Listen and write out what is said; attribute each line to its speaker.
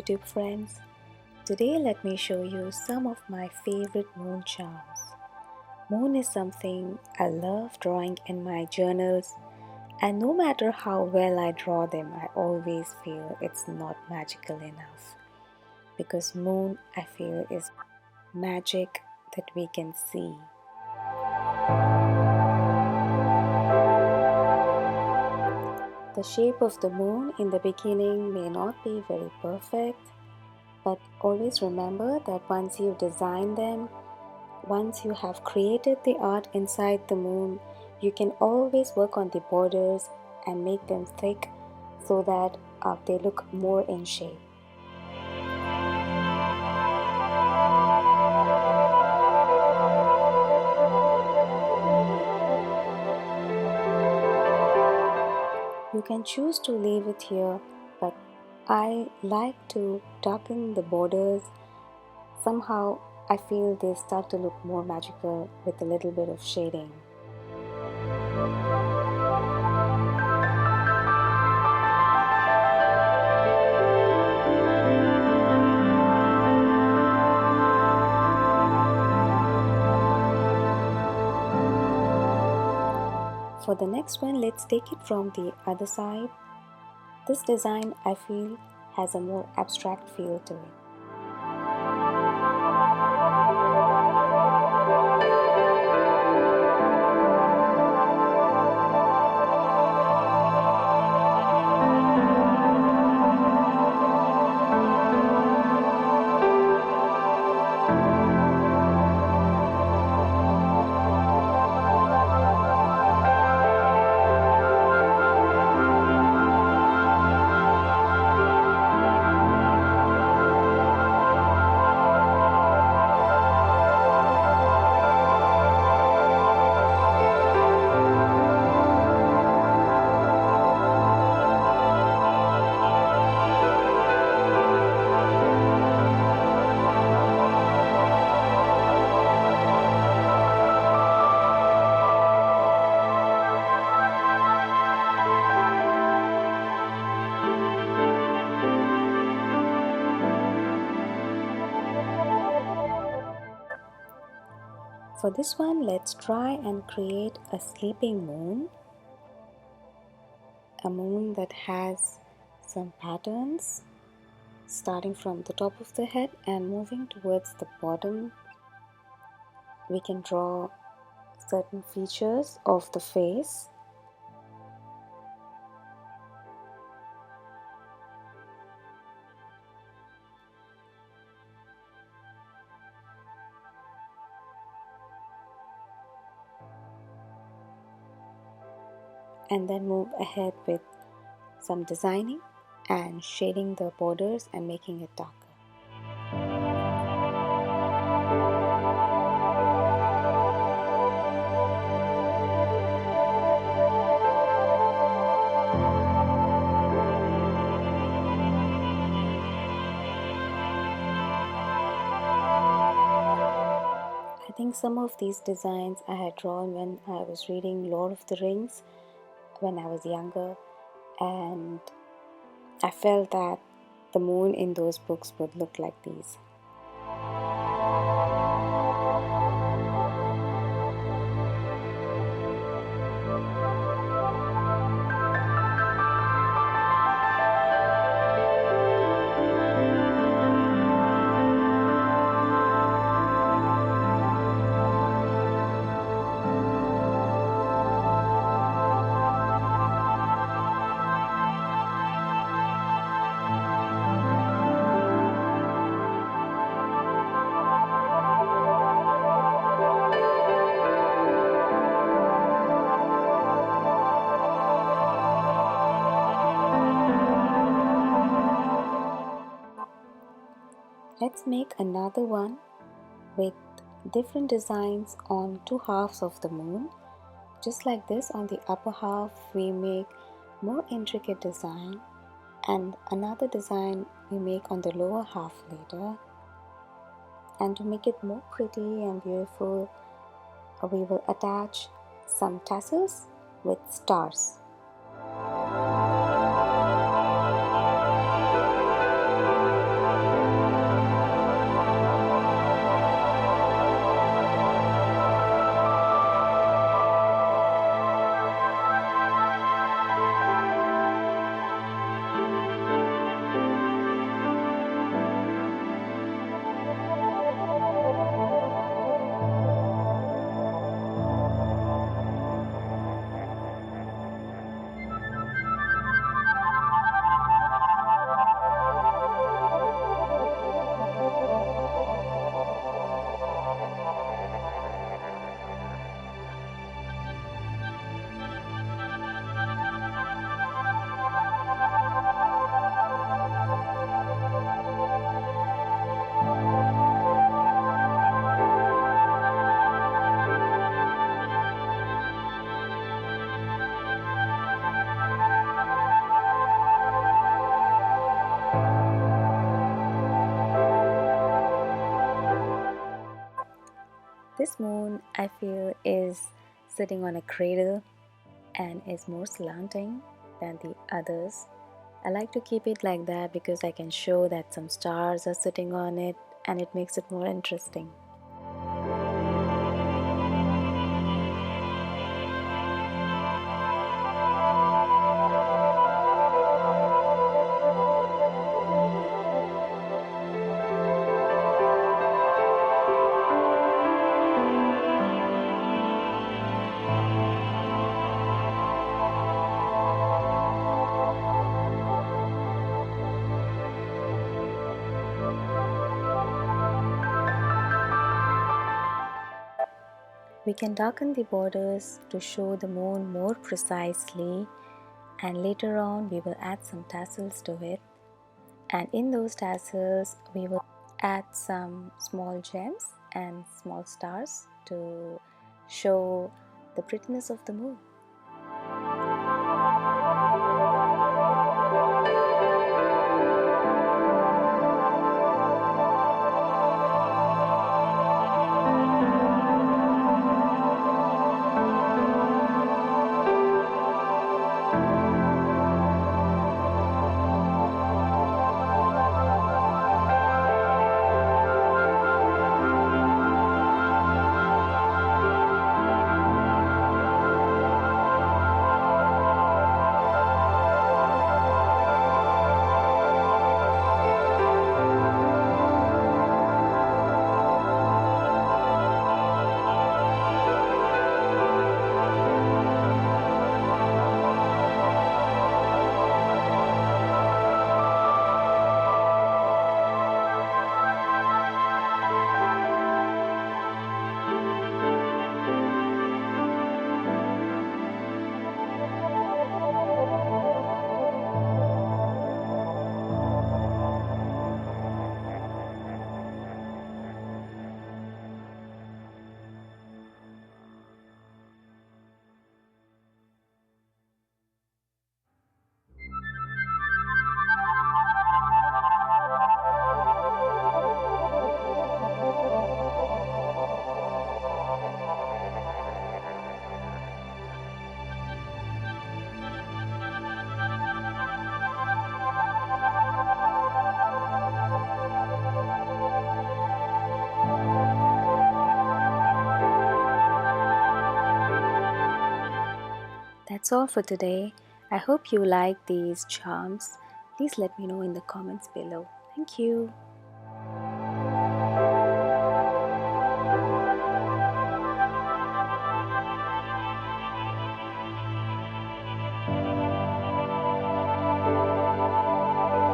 Speaker 1: YouTube friends. Today let me show you some of my favorite moon charms. Moon is something I love drawing in my journals, and no matter how well I draw them, I always feel it's not magical enough. Because moon, I feel, is magic that we can see. The shape of the moon in the beginning may not be very perfect, but always remember that once you design them, once you have created the art inside the moon, you can always work on the borders and make them thick so that they look more in shape. You can choose to leave it here, but I like to darken the borders. Somehow I feel they start to look more magical with a little bit of shading. For the next one, let's take it from the other side. This design, I feel, has a more abstract feel to it. For this one, let's try and create a sleeping moon. A moon that has some patterns starting from the top of the head and moving towards the bottom. We can draw certain features of the face. And then move ahead with some designing and shading the borders and making it darker. I think some of these designs I had drawn when I was reading Lord of the Rings when I was younger, and I felt that the moon in those books would look like these. Let's make another one with different designs on two halves of the moon. Just like this, on the upper half we make more intricate design, and another design we make on the lower half later. And to make it more pretty and beautiful, we will attach some tassels with stars. This moon, I feel, is sitting on a cradle and is more slanting than the others. I like to keep it like that because I can show that some stars are sitting on it and it makes it more interesting. We can darken the borders to show the moon more precisely, and later on we will add some tassels to it, and in those tassels we will add some small gems and small stars to show the prettiness of the moon. That's all for today. I hope you like these charms. Please let me know in the comments below. Thank you.